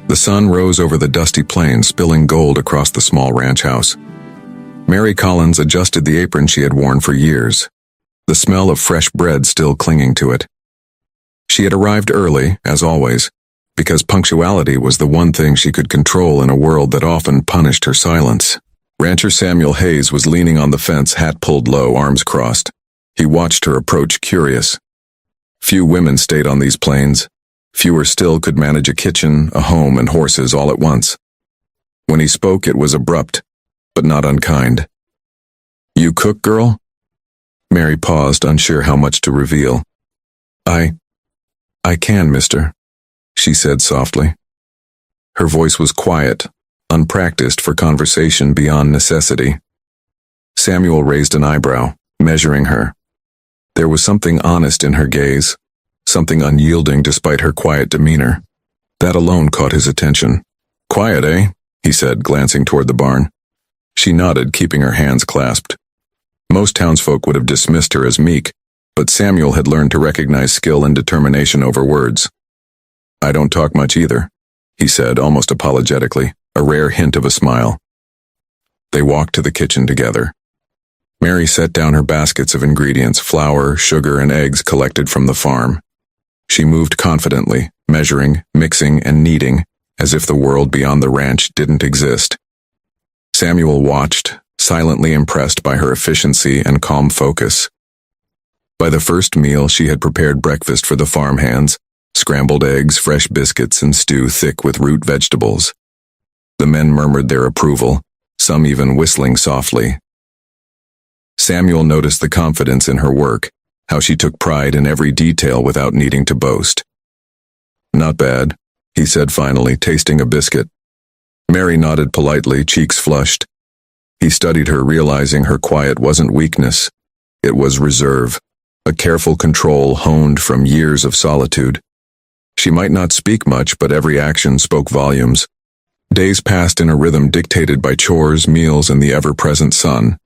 The sun rose over the dusty plain, spilling gold across the small ranch house. Mary Collins adjusted the apron she had worn for years, the smell of fresh bread still clinging to it. She had arrived early, as always, because punctuality was the one thing she could control in a world that often punished her silence. Rancher Samuel Hayes was leaning on the fence, hat pulled low, arms crossed. He watched her approach, curious. Few women stayed on these plains. Fewer still could manage a kitchen, a home, and horses all at once. When he spoke, it was abrupt, but not unkind. "You cook, girl?" Mary paused, unsure how much to reveal. I can, mister," she said softly. Her voice was quiet, unpracticed for conversation beyond necessity. Samuel raised an eyebrow, measuring her. There was something honest in her gaze, something unyielding despite her quiet demeanor. That alone caught his attention. "Quiet, eh?" he said, glancing toward the barn. She nodded, keeping her hands clasped. Most townsfolk would have dismissed her as meek, but Samuel had learned to recognize skill and determination over words. "I don't talk much either," he said, almost apologetically, a rare hint of a smile. They walked to the kitchen together. Mary set down her baskets of ingredients, flour, sugar, and eggs collected from the farm. She moved confidently, measuring, mixing, and kneading, as if the world beyond the ranch didn't exist. Samuel watched, silently impressed by her efficiency and calm focus. By the first meal, she had prepared breakfast for the farmhands, scrambled eggs, fresh biscuits, and stew thick with root vegetables. The men murmured their approval, some even whistling softly. Samuel noticed the confidence in her work, how she took pride in every detail without needing to boast. "Not bad," he said finally, tasting a biscuit. Mary nodded politely, cheeks flushed. He studied her, realizing her quiet wasn't weakness. It was reserve, a careful control honed from years of solitude. She might not speak much, but every action spoke volumes. Days passed in a rhythm dictated by chores, meals, and the ever-present sun.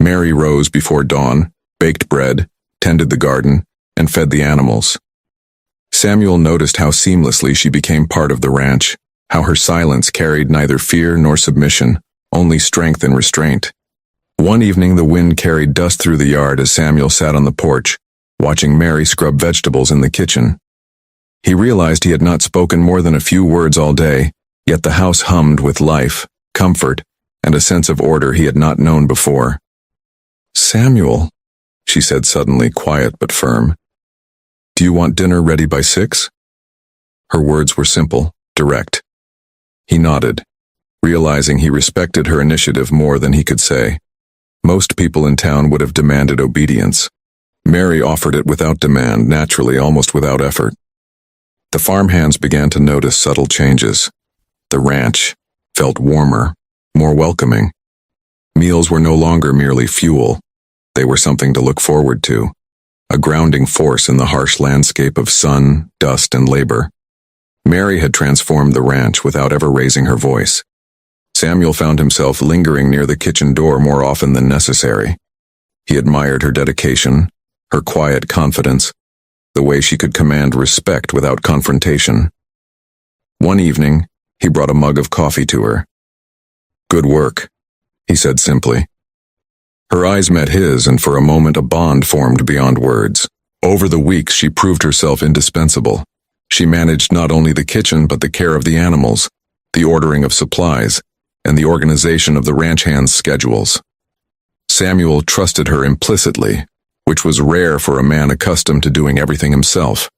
Mary rose before dawn, baked bread, tended the garden, and fed the animals. Samuel noticed how seamlessly she became part of the ranch, how her silence carried neither fear nor submission, only strength and restraint. One evening, the wind carried dust through the yard as Samuel sat on the porch, watching Mary scrub vegetables in the kitchen. He realized he had not spoken more than a few words all day, yet the house hummed with life, comfort, and a sense of order he had not known before. "Samuel," she said suddenly, quiet but firm. "Do you want dinner ready by 6?" Her words were simple, direct. He nodded, realizing he respected her initiative more than he could say. Most people in town would have demanded obedience. Mary offered it without demand, naturally, almost without effort. The farmhands began to notice subtle changes. The ranch felt warmer, more welcoming. Meals were no longer merely fuel. They were something to look forward to, a grounding force in the harsh landscape of sun, dust, and labor. Mary had transformed the ranch without ever raising her voice. Samuel found himself lingering near the kitchen door more often than necessary. He admired her dedication, her quiet confidence, the way she could command respect without confrontation. One evening, he brought a mug of coffee to her. "Good work," he said simply. Her eyes met his, and for a moment a bond formed beyond words. Over the weeks, she proved herself indispensable. She managed not only the kitchen but the care of the animals, the ordering of supplies, and the organization of the ranch hands' schedules. Samuel trusted her implicitly, which was rare for a man accustomed to doing everything himself.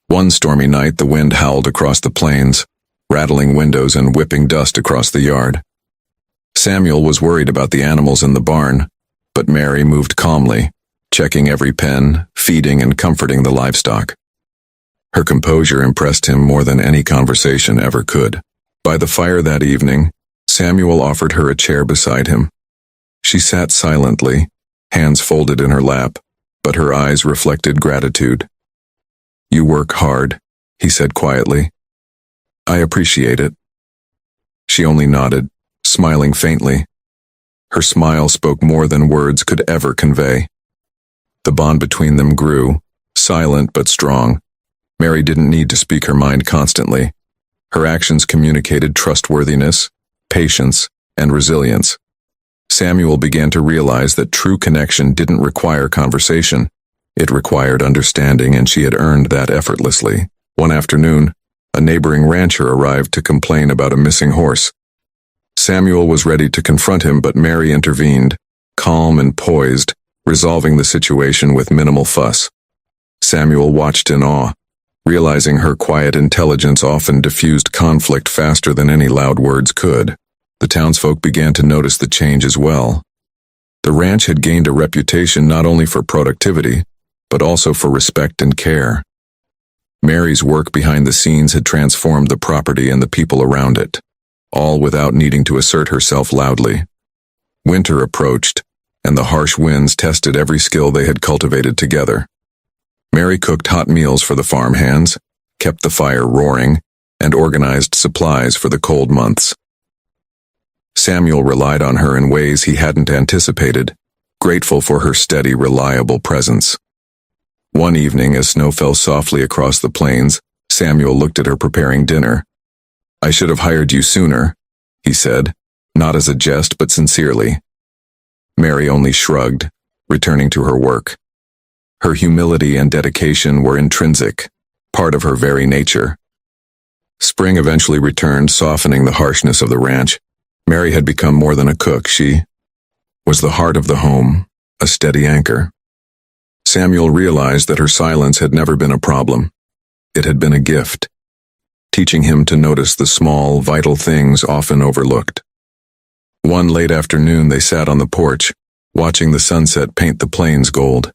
One stormy night, the wind howled across the plains, rattling windows and whipping dust across the yard. Samuel was worried about the animals in the barn, but Mary moved calmly, checking every pen, feeding and comforting the livestock. Her composure impressed him more than any conversation ever could. By the fire that evening, Samuel offered her a chair beside him. She sat silently, hands folded in her lap, but her eyes reflected gratitude. "You work hard," he said quietly. "I appreciate it." She only nodded, smiling faintly. Her smile spoke more than words could ever convey. The bond between them grew, silent but strong. Mary didn't need to speak her mind constantly. Her actions communicated trustworthiness, patience, and resilience. Samuel began to realize that true connection didn't require conversation. It required understanding, and she had earned that effortlessly. One afternoon, a neighboring rancher arrived to complain about a missing horse. Samuel was ready to confront him, but Mary intervened, calm and poised, resolving the situation with minimal fuss. Samuel watched in awe, realizing her quiet intelligence often diffused conflict faster than any loud words could. The townsfolk began to notice the change as well. The ranch had gained a reputation not only for productivity, but also for respect and care. Mary's work behind the scenes had transformed the property and the people around it, all without needing to assert herself loudly. Winter approached, and the harsh winds tested every skill they had cultivated together. Mary cooked hot meals for the farmhands, kept the fire roaring, and organized supplies for the cold months. Samuel relied on her in ways he hadn't anticipated, grateful for her steady, reliable presence. One evening, as snow fell softly across the plains, Samuel looked at her preparing dinner. "I should have hired you sooner," he said, not as a jest but sincerely. Mary only shrugged, returning to her work. Her humility and dedication were intrinsic, part of her very nature. Spring eventually returned, softening the harshness of the ranch. Mary had become more than a cook. She was the heart of the home, a steady anchor. Samuel realized that her silence had never been a problem. It had been a gift, teaching him to notice the small, vital things often overlooked. One late afternoon, they sat on the porch, watching the sunset paint the plains gold.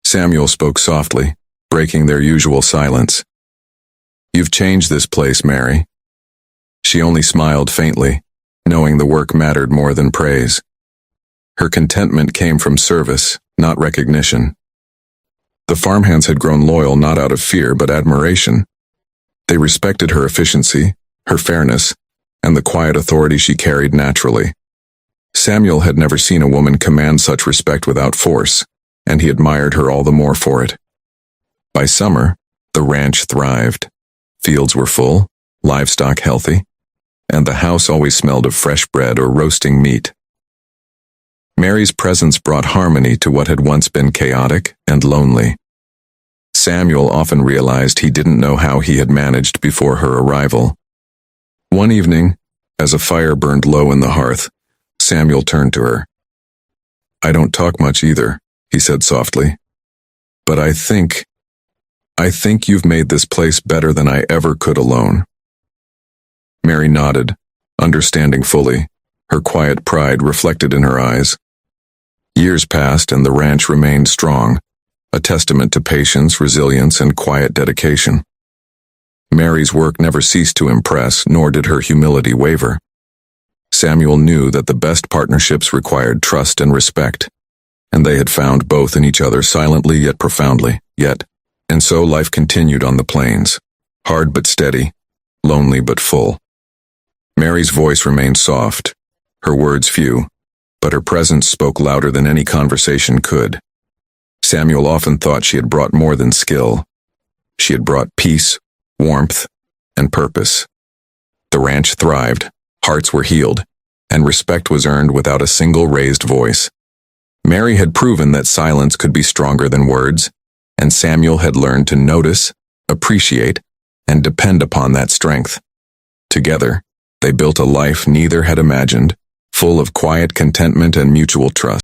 Samuel spoke softly, breaking their usual silence. "You've changed this place, Mary." She only smiled faintly, knowing the work mattered more than praise. Her contentment came from service, not recognition. The farmhands had grown loyal not out of fear but admiration. They respected her efficiency, her fairness, and the quiet authority she carried naturally. Samuel had never seen a woman command such respect without force, and he admired her all the more for it. By summer, the ranch thrived. Fields were full, livestock healthy, and the house always smelled of fresh bread or roasting meat. Mary's presence brought harmony to what had once been chaotic and lonely. Samuel often realized he didn't know how he had managed before her arrival. One evening, as a fire burned low in the hearth, Samuel turned to her. "I don't talk much either," he said softly. "But I think you've made this place better than I ever could alone." Mary nodded, understanding fully, her quiet pride reflected in her eyes. Years passed and the ranch remained strong, a testament to patience, resilience, and quiet dedication. Mary's work never ceased to impress, nor did her humility waver. Samuel knew that the best partnerships required trust and respect, and they had found both in each other silently yet profoundly. And so life continued on the plains, hard but steady, lonely but full. Mary's voice remained soft, her words few, but her presence spoke louder than any conversation could. Samuel often thought she had brought more than skill. She had brought peace, warmth, and purpose. The ranch thrived, hearts were healed, and respect was earned without a single raised voice. Mary had proven that silence could be stronger than words, and Samuel had learned to notice, appreciate, and depend upon that strength. Together, they built a life neither had imagined, full of quiet contentment and mutual trust.